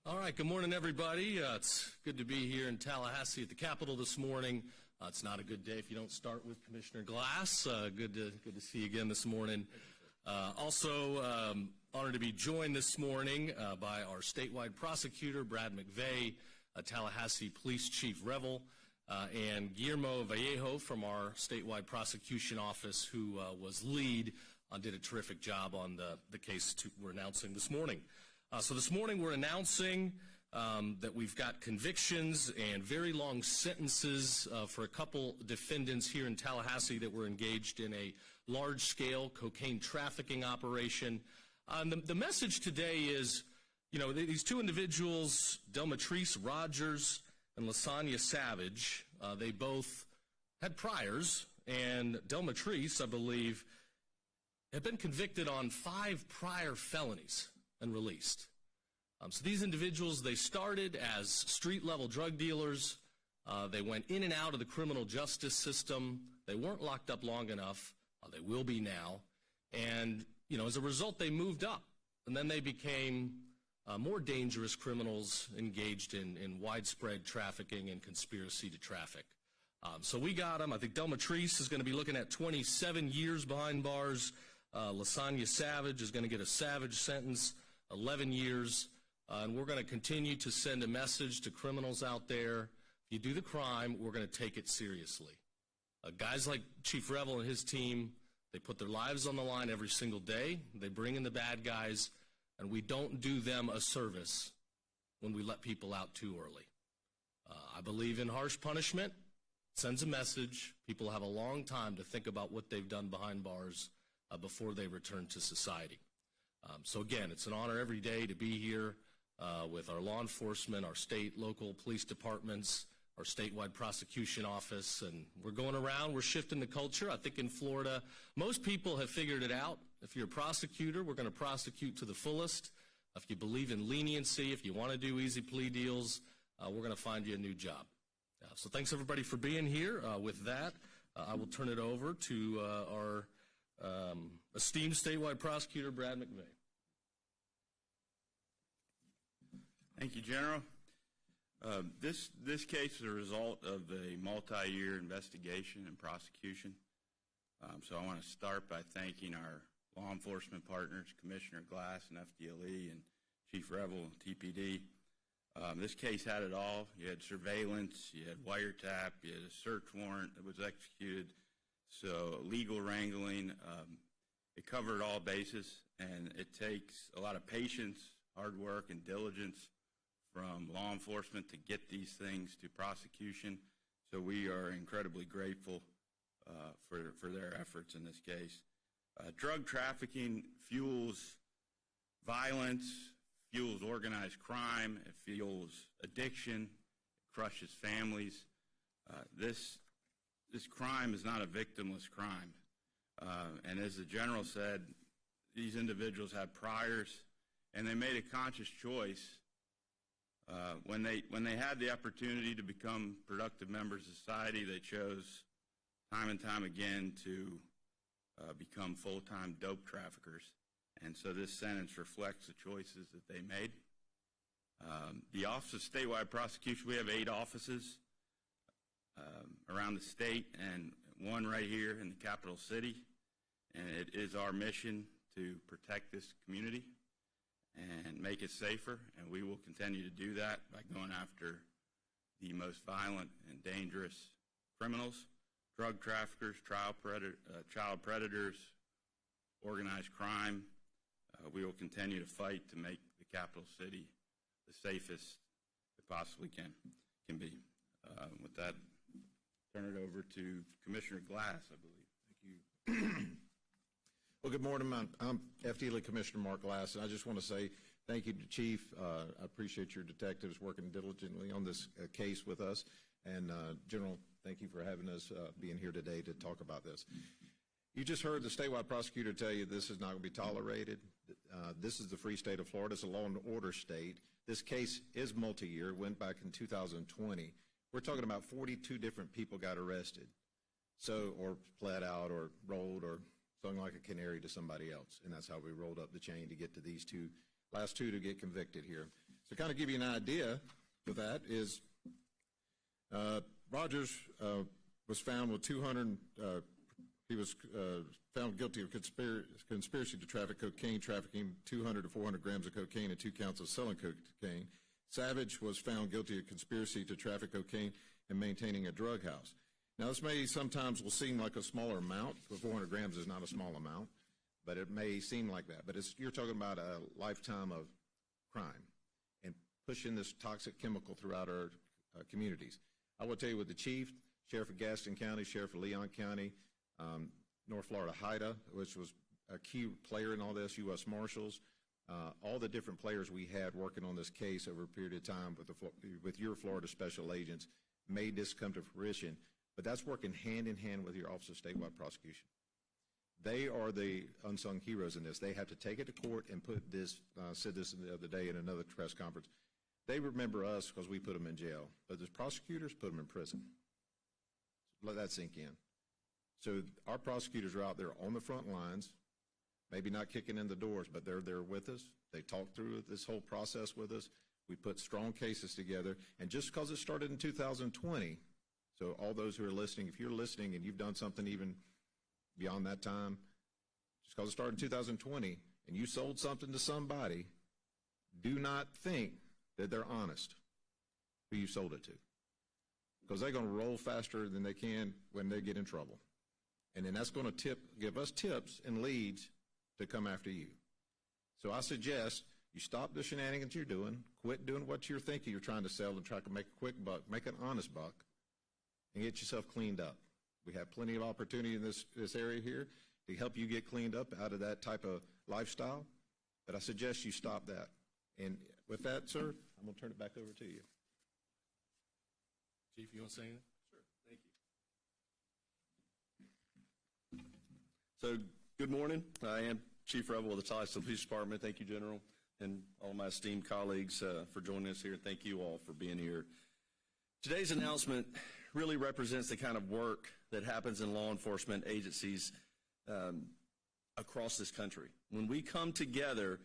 All right, good morning, everybody. It's good to be here in Tallahassee at the Capitol this morning. It's not a good day if you don't start with Commissioner Glass. Good to see you again this morning. Also, honored to be joined this morning by our statewide prosecutor, Brad McVeigh, Tallahassee Police Chief Revel, and Guillermo Vallejo from our statewide prosecution office, who was lead, did a terrific job on the case we're announcing this morning. So this morning we're announcing that we've got convictions and very long sentences for a couple defendants here in Tallahassee that were engaged in a large-scale cocaine trafficking operation. The message today is, you know, these two individuals, Delmatrice Rogers and Lasagna Savage, they both had priors, and Delmatrice, I believe, had been convicted on 5 prior felonies and released. So these individuals, they started as street-level drug dealers. They went in and out of the criminal justice system. They weren't locked up long enough. They will be now. And, you know, as a result, they moved up. And then they became more dangerous criminals engaged in widespread trafficking and conspiracy to traffic. So we got them. I think Delmatrice is going to be looking at 27 years behind bars. Lasagna Savage is going to get a Savage sentence, 11 years. And we're going to continue to send a message to criminals out there. If you do the crime, we're going to take it seriously. Guys like Chief Revel and his team, they put their lives on the line every single day. They bring in the bad guys, and we don't do them a service when we let people out too early. I believe in harsh punishment. It sends a message. People have a long time to think about what they've done behind bars before they return to society. So again, it's an honor every day to be here with our law enforcement, our state, local police departments, our statewide prosecution office, and we're going around, we're shifting the culture. I think in Florida, most people have figured it out. If you're a prosecutor, we're going to prosecute to the fullest. If you believe in leniency, if you want to do easy plea deals, we're going to find you a new job. So thanks everybody for being here. With that, I will turn it over to our esteemed statewide prosecutor, Brad McVeigh. Thank you, General. This case is a result of a multi-year investigation and prosecution. So I want to start by thanking our law enforcement partners, Commissioner Glass and FDLE and Chief Revel and TPD. This case had it all. You had surveillance, you had wiretap, you had a search warrant that was executed, so legal wrangling. It covered all bases, and it takes a lot of patience, hard work, and diligence from law enforcement to get these things to prosecution. So we are incredibly grateful for their efforts in this case. Drug trafficking fuels violence, fuels organized crime, it fuels addiction, it crushes families. This crime is not a victimless crime. And as the General said, these individuals had priors, and they made a conscious choice when they had the opportunity to become productive members of society. They chose time and time again to become full-time dope traffickers. And so this sentence reflects the choices that they made. The Office of Statewide Prosecution, we have 8 offices around the state and one right here in the capital city. And it is our mission to protect this community and make it safer, and we will continue to do that by going after the most violent and dangerous criminals, drug traffickers, child predators, organized crime. We will continue to fight to make the capital city the safest it possibly can be. With that, turn it over to Commissioner Glass, I believe. Thank you. Well, good morning. I'm FDLE Commissioner Mark Glass, and I just want to say thank you to Chief. I appreciate your detectives working diligently on this case with us. And General, thank you for having us being here today to talk about this. You just heard the statewide prosecutor tell you this is not going to be tolerated. This is the free state of Florida. It's a law and order state. This case is multi-year. It went back in 2020. We're talking about 42 different people got arrested, or pled out or rolled or sung like a canary to somebody else. And that's how we rolled up the chain to get to these last two to get convicted here. To kind of give you an idea of that is Rogers was found with 200, he was found guilty of conspiracy to traffic cocaine, trafficking 200 to 400 grams of cocaine and 2 counts of selling cocaine. Savage was found guilty of conspiracy to traffic cocaine and maintaining a drug house. Now, this may sometimes will seem like a smaller amount, but 400 grams is not a small amount, but it may seem like that. But you're talking about a lifetime of crime and pushing this toxic chemical throughout our communities. I will tell you with the chief, Sheriff of Gaston County, Sheriff of Leon County, North Florida HIDA, which was a key player in all this, U.S. Marshals, all the different players we had working on this case over a period of time with your Florida special agents made this come to fruition. But that's working hand in hand with your Office of Statewide Prosecution. They are the unsung heroes in this. They have to take it to court and put this, said this the other day in another press conference. They remember us because we put them in jail, but the prosecutors put them in prison. Let that sink in. So our prosecutors are out there on the front lines, maybe not kicking in the doors, but they're there with us. They talk through this whole process with us. We put strong cases together, and just because it started in 2020, so all those who are listening, if you're listening and you've done something even beyond that time, just because it started in 2020 and you sold something to somebody, do not think that they're honest who you sold it to, because they're going to roll faster than they can when they get in trouble. And then that's going to give us tips and leads to come after you. So I suggest you stop the shenanigans you're doing, quit doing what you're thinking you're trying to sell and try to make a quick buck, make an honest buck, and get yourself cleaned up. We have plenty of opportunity in this area here to help you get cleaned up out of that type of lifestyle, but I suggest you stop that. And with that, sir, I'm going to turn it back over to you. Chief, you want to say anything? Sure. Thank you. So, good morning. I am Chief Rebel of the Tallahassee Police Department. Thank you, General, and all my esteemed colleagues for joining us here. Thank you all for being here. Today's announcement really represents the kind of work that happens in law enforcement agencies across this country. When we come together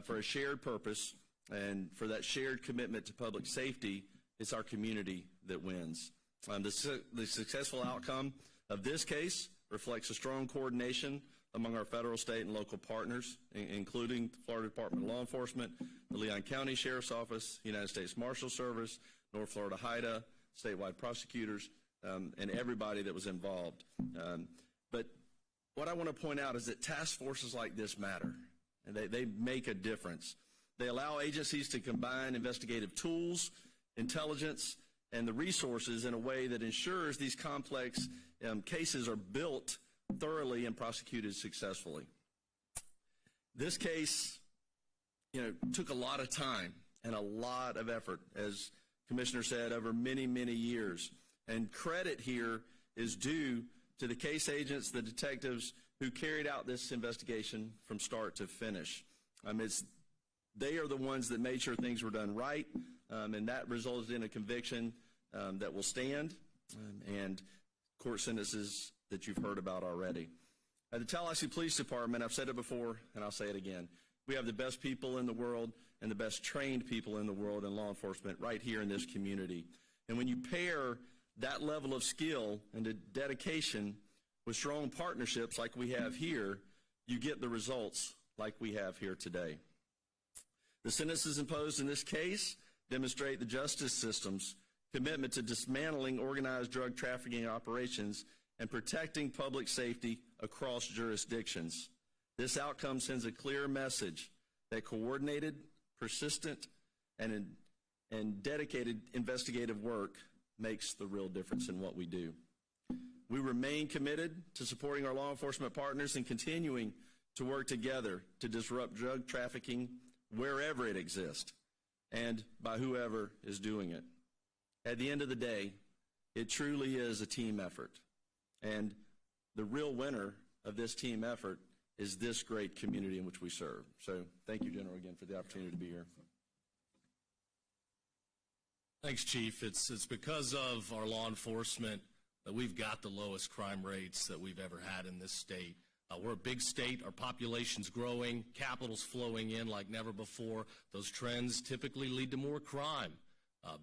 for a shared purpose and for that shared commitment to public safety, it's our community that wins. The successful outcome of this case reflects a strong coordination among our federal, state, and local partners, including the Florida Department of Law Enforcement, the Leon County Sheriff's Office, United States Marshal Service, North Florida HIDA, statewide prosecutors, and everybody that was involved. But what I want to point out is that task forces like this matter, and they make a difference. They allow agencies to combine investigative tools, intelligence, and the resources in a way that ensures these complex cases are built thoroughly and prosecuted successfully. This case, took a lot of time and a lot of effort, as Commissioner said, over many, many years. And credit here is due to the case agents, the detectives who carried out this investigation from start to finish. They are the ones that made sure things were done right, and that resulted in a conviction that will stand, and court sentences that you've heard about already. At the Tallahassee Police Department, I've said it before, and I'll say it again, we have the best people in the world and the best trained people in the world in law enforcement right here in this community. And when you pair that level of skill and the dedication with strong partnerships like we have here, you get the results like we have here today. The sentences imposed in this case demonstrate the justice system's commitment to dismantling organized drug trafficking operations and protecting public safety across jurisdictions. This outcome sends a clear message that coordinated, persistent, and dedicated investigative work makes the real difference in what we do. We remain committed to supporting our law enforcement partners and continuing to work together to disrupt drug trafficking wherever it exists and by whoever is doing it. At the end of the day, it truly is a team effort. And the real winner of this team effort is this great community in which we serve. So thank you, General, again, for the opportunity to be here. Thanks, Chief. It's because of our law enforcement that we've got the lowest crime rates that we've ever had in this state. We're a big state. Our population's growing. Capital's flowing in like never before. Those trends typically lead to more crime.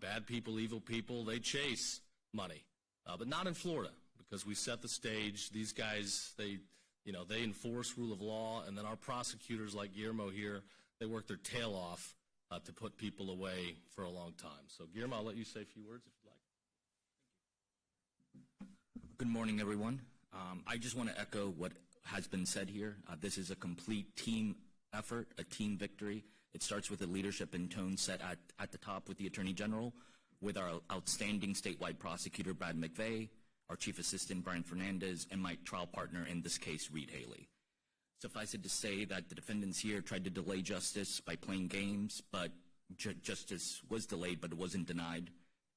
Bad people, evil people, they chase money. But not in Florida, because we set the stage. These guys, they enforce rule of law, and then our prosecutors like Guillermo here, they work their tail off to put people away for a long time. So, Guillermo, I'll let you say a few words if you'd like. Good morning, everyone. I just want to echo what has been said here. This is a complete team effort, a team victory. It starts with the leadership and tone set at the top with the Attorney General, with our outstanding statewide prosecutor, Brad McVeigh, our Chief Assistant, Brian Fernandez, and my trial partner in this case, Reed Haley. Suffice it to say that the defendants here tried to delay justice by playing games, but justice was delayed, but it wasn't denied,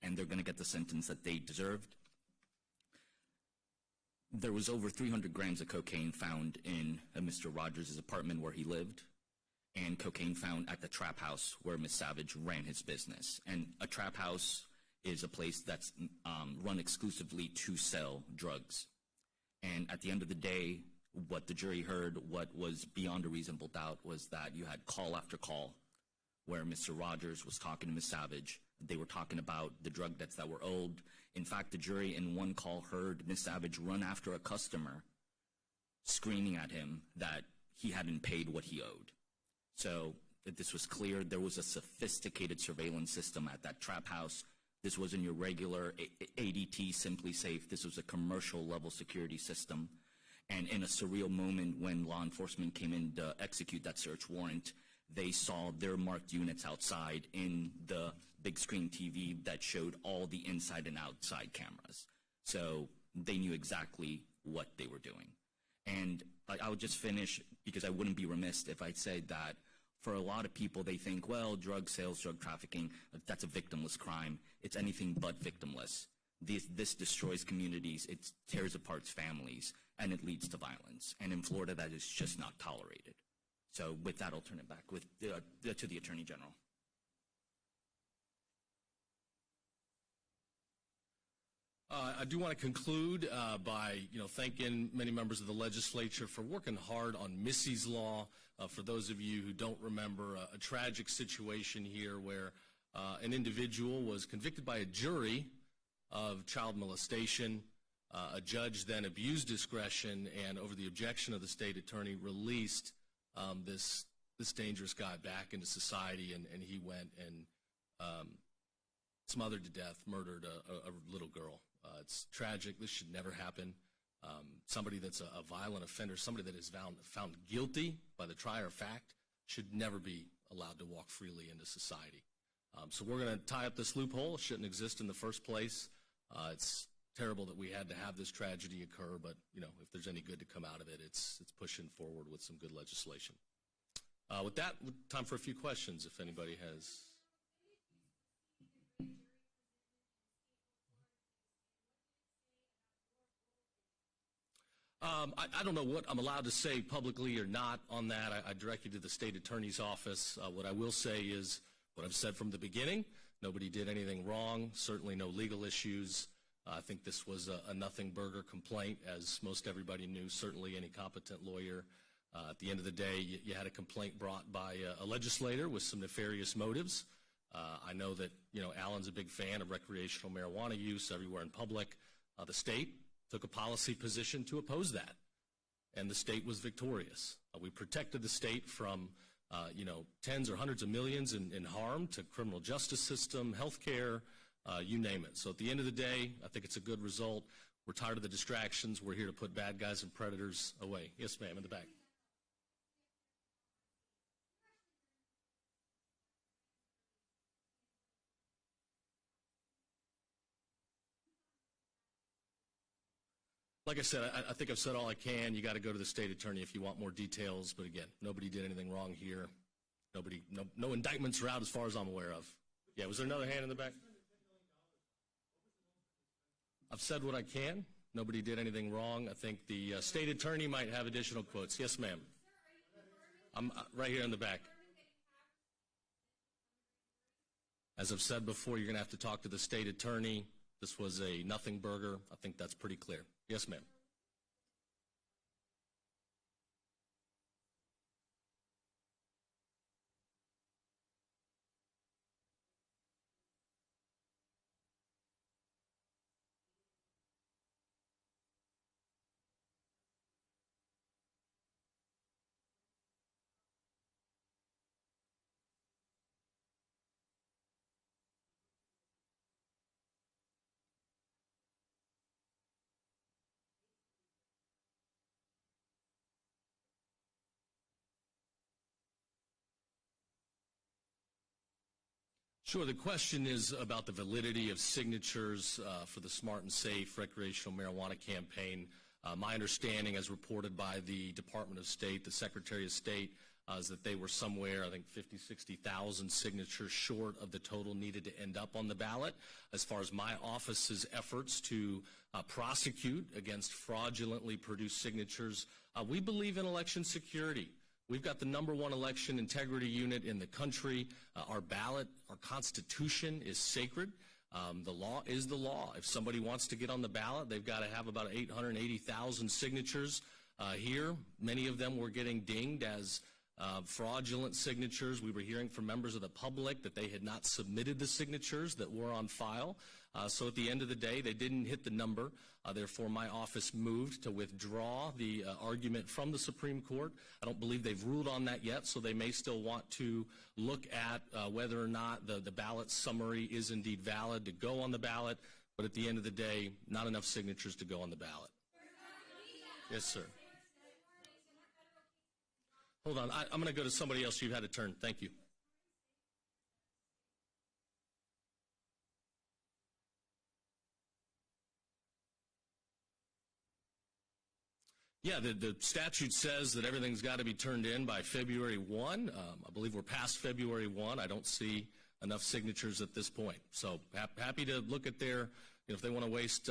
and they're going to get the sentence that they deserved. There was over 300 grams of cocaine found in Mr. Rogers' apartment where he lived, and cocaine found at the trap house where Ms. Savage ran his business. And a trap house is a place that's run exclusively to sell drugs. And at the end of the day, what the jury heard, what was beyond a reasonable doubt, was that you had call after call where Mr. Rogers was talking to Ms. Savage. They were talking about the drug debts that were owed. In fact, the jury in one call heard Ms. Savage run after a customer, screaming at him that he hadn't paid what he owed. So this was clear. There was a sophisticated surveillance system at that trap house. This wasn't your regular ADT Simply Safe. This was a commercial level security system. And in a surreal moment when law enforcement came in to execute that search warrant, they saw their marked units outside in the big screen TV that showed all the inside and outside cameras. So they knew exactly what they were doing. And I would just finish, because I wouldn't be remiss if I said that for a lot of people, they think, well, drug sales, drug trafficking, that's a victimless crime. It's anything but victimless. This destroys communities, it tears apart families, and it leads to violence. And in Florida, that is just not tolerated. So with that, I'll turn it back to the Attorney General. I do want to conclude by thanking many members of the legislature for working hard on Missy's Law. For those of you who don't remember, a tragic situation here where an individual was convicted by a jury of child molestation. A judge then abused discretion, and over the objection of the state attorney, released this dangerous guy back into society, and he went and smothered to death, murdered a little girl. It's tragic. This should never happen. Somebody that's a violent offender, somebody that is found guilty by the trier of fact, should never be allowed to walk freely into society. So we're going to tie up this loophole. It shouldn't exist in the first place. It's terrible that we had to have this tragedy occur, but if there's any good to come out of it, it's pushing forward with some good legislation. With that, time for a few questions, if anybody has. I don't know what I'm allowed to say publicly or not on that. I direct you to the state attorney's office. What I will say is what I've said from the beginning. Nobody did anything wrong, certainly no legal issues. I think this was a nothing burger complaint, as most everybody knew, certainly any competent lawyer. At the end of the day, you had a complaint brought by a legislator with some nefarious motives. I know that, Alan's a big fan of recreational marijuana use everywhere in public. The state took a policy position to oppose that, and the state was victorious. We protected the state from, tens or hundreds of millions in harm to criminal justice system, health care, you name it. So at the end of the day, I think it's a good result. We're tired of the distractions. We're here to put bad guys and predators away. Yes, ma'am, in the back. Like I said, I think I've said all I can. You got to go to the state attorney if you want more details. But again, nobody did anything wrong here. No indictments are out as far as I'm aware of. Yeah, was there another hand in the back? I've said what I can. Nobody did anything wrong. I think the state attorney might have additional quotes. Yes, ma'am. I'm right here in the back. As I've said before, you're going to have to talk to the state attorney. This was a nothing burger. I think that's pretty clear. Yes, ma'am. Sure. The question is about the validity of signatures for the Smart and Safe recreational marijuana campaign. My understanding, as reported by the Department of State, the Secretary of State, is that they were somewhere, I think, 50, 60,000 signatures short of the total needed to end up on the ballot. As far as my office's efforts to prosecute against fraudulently produced signatures, we believe in election security. We've got the #1 election integrity unit in the country. Our ballot, our Constitution is sacred. The law is the law. If somebody wants to get on the ballot, they've got to have about 880,000 signatures here. Many of them were getting dinged as fraudulent signatures. We were hearing from members of the public that they had not submitted the signatures that were on file. So at the end of the day, they didn't hit the number. Therefore, my office moved to withdraw the argument from the Supreme Court. I don't believe they've ruled on that yet, so they may still want to look at whether or not the ballot summary is indeed valid to go on the ballot. But at the end of the day, not enough signatures to go on the ballot. Yes, sir. Hold on. I'm going to go to somebody else. You've had a turn. Thank you. Yeah, the statute says that everything's got to be turned in by February 1. I believe we're past February 1. I don't see enough signatures at this point. So happy to look at their, if they want to waste,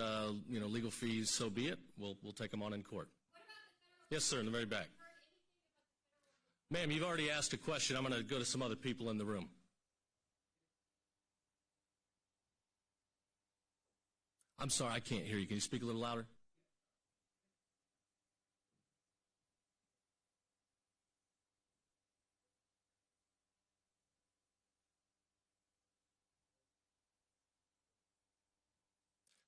legal fees, so be it. We'll take them on in court. Yes, sir, in the very back. Ma'am, you've already asked a question. I'm going to go to some other people in the room. I'm sorry, I can't hear you. Can you speak a little louder?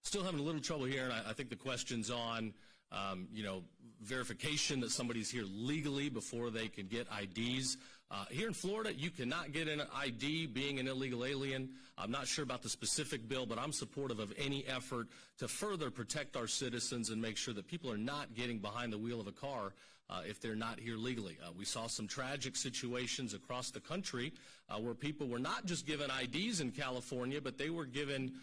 Still having a little trouble here, and I think the question's on, verification that somebody's here legally before they can get IDs. Here in Florida, you cannot get an ID being an illegal alien. I'm not sure about the specific bill, but I'm supportive of any effort to further protect our citizens and make sure that people are not getting behind the wheel of a car if they're not here legally. We saw some tragic situations across the country where people were not just given IDs in California, but they were given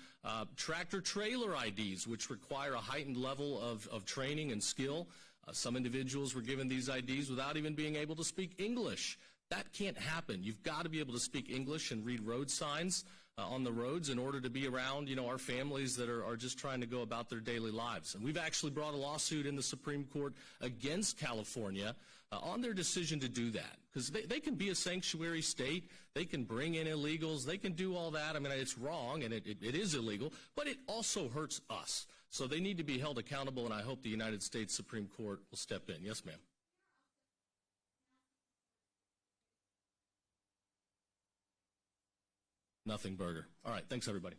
tractor-trailer IDs, which require a heightened level of training and skill. Some individuals were given these IDs without even being able to speak English. That can't happen. You've got to be able to speak English and read road signs on the roads in order to be around, our families that are just trying to go about their daily lives. And we've actually brought a lawsuit in the Supreme Court against California on their decision to do that. Because they can be a sanctuary state. They can bring in illegals. They can do all that. I mean, it's wrong, and it is illegal, but it also hurts us. So they need to be held accountable, and I hope the United States Supreme Court will step in. Yes, ma'am. Nothing burger. All right. Thanks, everybody.